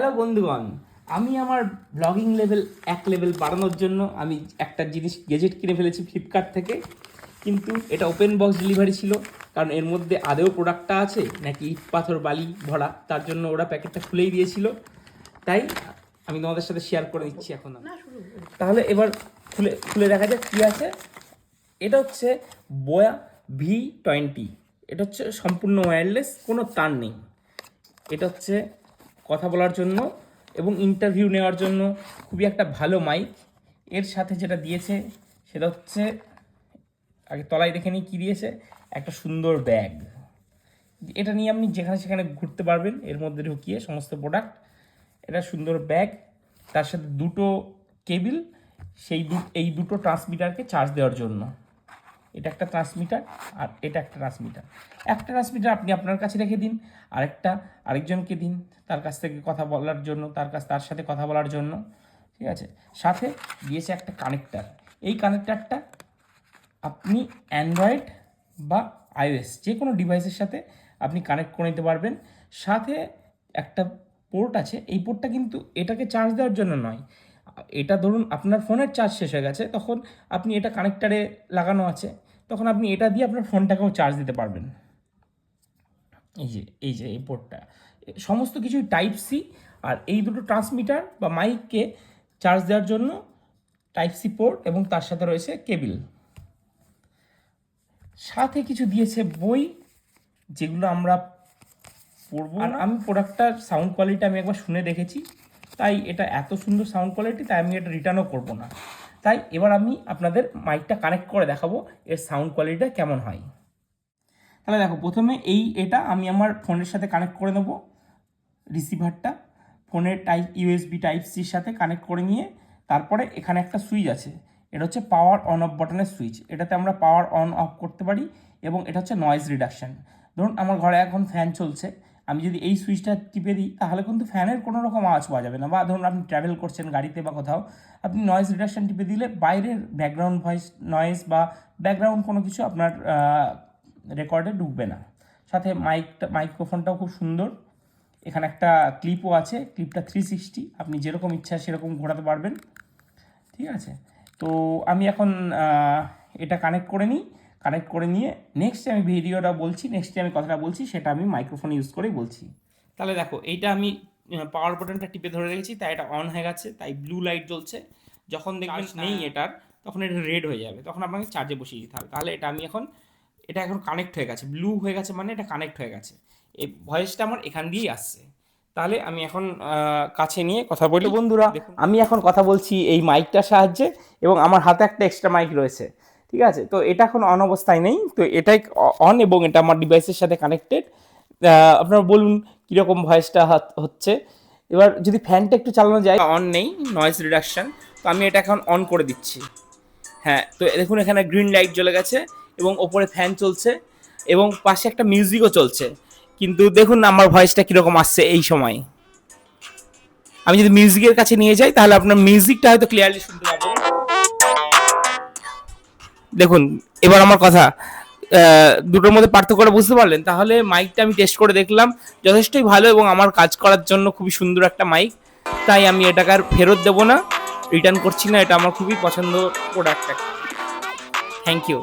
Hello বন্ধুগণ, আমি আমার ব্লগিং লেভেল এক লেভেল বাড়ানোর জন্য আমি একটা জিনিস গেজেট কিনে ফেলেছি ফ্লিপকার্ট থেকে। কিন্তু এটা ওপেন বক্স ডেলিভারি ছিল, কারণ এর মধ্যে আদেও প্রোডাক্টটা আছে নাকি ইট পাথর বালি ভরা, তার জন্য ওরা প্যাকেটটা খুলেই দিয়েছিল। তাই আমি তোমাদের সাথে শেয়ার করে দিচ্ছি এখন। তাহলে এবার খুলে খুলে দেখা যাক কী আছে। এটা হচ্ছে বোয়া V20। এটা হচ্ছে সম্পূর্ণ ওয়্যারলেস, কোনো তার নেই। এটা হচ্ছে কথা বলার জন্য এবং ইন্টারভিউ নেওয়ার জন্য খুবই একটা ভালো মাইক। এর সাথে যেটা দিয়েছে সেটা হচ্ছে, আগে তলায় দেখে নিই কী দিয়েছে, একটা সুন্দর ব্যাগ। এটা নিয়ে আপনি যেখানে সেখানে ঘুরতে পারবেন এর মধ্যে ঢুকিয়ে সমস্ত প্রোডাক্ট। এটা সুন্দর ব্যাগ, তার সাথে দুটো কেবিল, এই দুটো ট্রান্সমিটারকে চার্জ দেওয়ার জন্য। এটা একটা ট্রান্সমিটার আর এটা একটা ট্রান্সমিটার। একটা ট্রান্সমিটার আপনি আপনার কাছে রেখে দিন, আরেকজনকে দিন তার কাছ থেকে কথা বলার জন্য, তার সাথে কথা বলার জন্য। ঠিক আছে, সাথে দিয়েছে একটা কানেক্টার। এই কানেক্টারটা আপনি অ্যান্ড্রয়েড বা iOS যে কোনো ডিভাইসের সাথে আপনি কানেক্ট করে নিতে পারবেন। সাথে একটা পোর্ট আছে, এই পোর্টটা কিন্তু এটাকে চার্জ দেওয়ার জন্য নয়। এটা ধরুন আপনার ফোনের চার্জ শেষ হয়ে গেছে, তখন আপনি এটা কানেক্টারে লাগানো আছে, তখন আপনি এটা দিয়ে আপনার ফোনটাকেও চার্জ দিতে পারবেন। এই পোর্টটা সমস্ত কিছুই টাইপ সি। আর এই দুটো ট্রান্সমিটার বা মাইককে চার্জ দেওয়ার জন্য টাইপ সি পোর্ট, এবং তার সাথে রয়েছে কেবিল। সাথে কিছু দিয়েছে বই, যেগুলো আমরা পড়বো। আর আমি প্রোডাক্টটার সাউন্ড কোয়ালিটি আমি একবার শুনে দেখেছি, তাই এটা এত সুন্দর সাউন্ড কোয়ালিটি, তাই আমি এটা রিটার্নও করবো না। তাই এবার আমি আপনাদের মাইকটা কানেক্ট করে দেখাবো এর সাউন্ড কোয়ালিটিটা কেমন হয়। তাহলে দেখো, প্রথমে এটা আমি আমার ফোনের সাথে কানেক্ট করে নেবো। রিসিভারটা ফোনের USB টাইপ সির সাথে কানেক্ট করে নিয়ে তারপরে এখানে একটা সুইচ আছে, এটা হচ্ছে পাওয়ার অন অফ বাটনের সুইচ। এটাতে আমরা পাওয়ার অন অফ করতে পারি, এবং এটা হচ্ছে নয়েজ রিডাকশান। ধরুন আমার ঘরে এখন ফ্যান চলছে, আমি যদি এই সুইচটা টিপে দিই তাহলে কিন্তু ফ্যানের কোনো রকম আওয়াজ পাওয়া যাবে না। বা ধরুন আপনি ট্র্যাভেল করছেন গাড়িতে বা কোথাও, আপনি নয়েজ রিডাকশান টিপে দিলে বাইরের ব্যাকগ্রাউন্ড ভয়েস নয়েজ বা ব্যাকগ্রাউন্ড কোনো কিছু আপনার রেকর্ডে ঢুকবে না। সাথে মাইক্রোফোনটাও খুব সুন্দর। এখানে একটা ক্লিপও আছে, ক্লিপটা 360, আপনি যেরকম ইচ্ছা সেরকম ঘোরাতে পারবেন। ঠিক আছে, তো আমি এখন এটা কানেক্ট করে নিয়ে নেক্সট আমি ভিডিওটা বলছি, নেক্সট আমি কথাটা বলছি সেটা আমি মাইক্রোফোন ইউজ করেই বলছি। তাহলে দেখো, এইটা আমি পাওয়ার বাটনটা টিপে ধরে রেখেছি, তাই এটা অন হয়ে গেছে, তাই ব্লু লাইট জ্বলছে। যখন দেখবেন নেই এটার, তখন এটা রেড হয়ে যাবে, তখন আপনাকে চার্জে বসিয়ে দিতে হবে। তাহলে এটা এখন কানেক্ট হয়ে গেছে, ব্লু হয়ে গেছে মানে এটা কানেক্ট হয়ে গেছে। এই ভয়েসটা আমার এখান দিয়েই আসছে। তাহলে আমি এখন কাছে নিয়ে কথা বলি। বন্ধুরা, আমি এখন কথা বলছি এই মাইকটার সাহায্যে, এবং আমার হাতে একটা এক্সট্রা মাইক রয়েছে। ঠিক আছে, তো এটা এখন অন অবস্থায় নেই, তো এটাই অন, এবং এটা আমার ডিভাইসের সাথে কানেক্টেড। আপনারা বলুন কীরকম ভয়েসটা হচ্ছে। এবার যদি ফ্যানটা একটু চালানো যায়, অন নেই, নয়েজ রিডাকশান, তো আমি এটা এখন অন করে দিচ্ছি। হ্যাঁ, তো দেখুন এখানে গ্রিন লাইট জ্বলে গেছে, এবং ওপরে ফ্যান চলছে, এবং পাশে একটা মিউজিকও চলছে। কিন্তু দেখুন আমার ভয়েসটা কীরকম আসছে এই সময়। আমি যদি মিউজিকের কাছে নিয়ে যাই তাহলে আপনার মিউজিকটা হয়তো ক্লিয়ারলি শুনতে পাবেন। দেখুন এবার আমার কথা দুটোর মধ্যে পার্থক্যটা বুঝতে পারলেন? তাহলে মাইকটা আমি টেস্ট করে দেখলাম, যথেষ্টই ভালো, এবং আমার কাজ করার জন্য খুবই সুন্দর একটা মাইক। তাই আমি এটাকে আর ফেরত দেবো না, রিটার্ন করছি না। এটা আমার খুবই পছন্দ প্রোডাক্ট একটা। Thank you.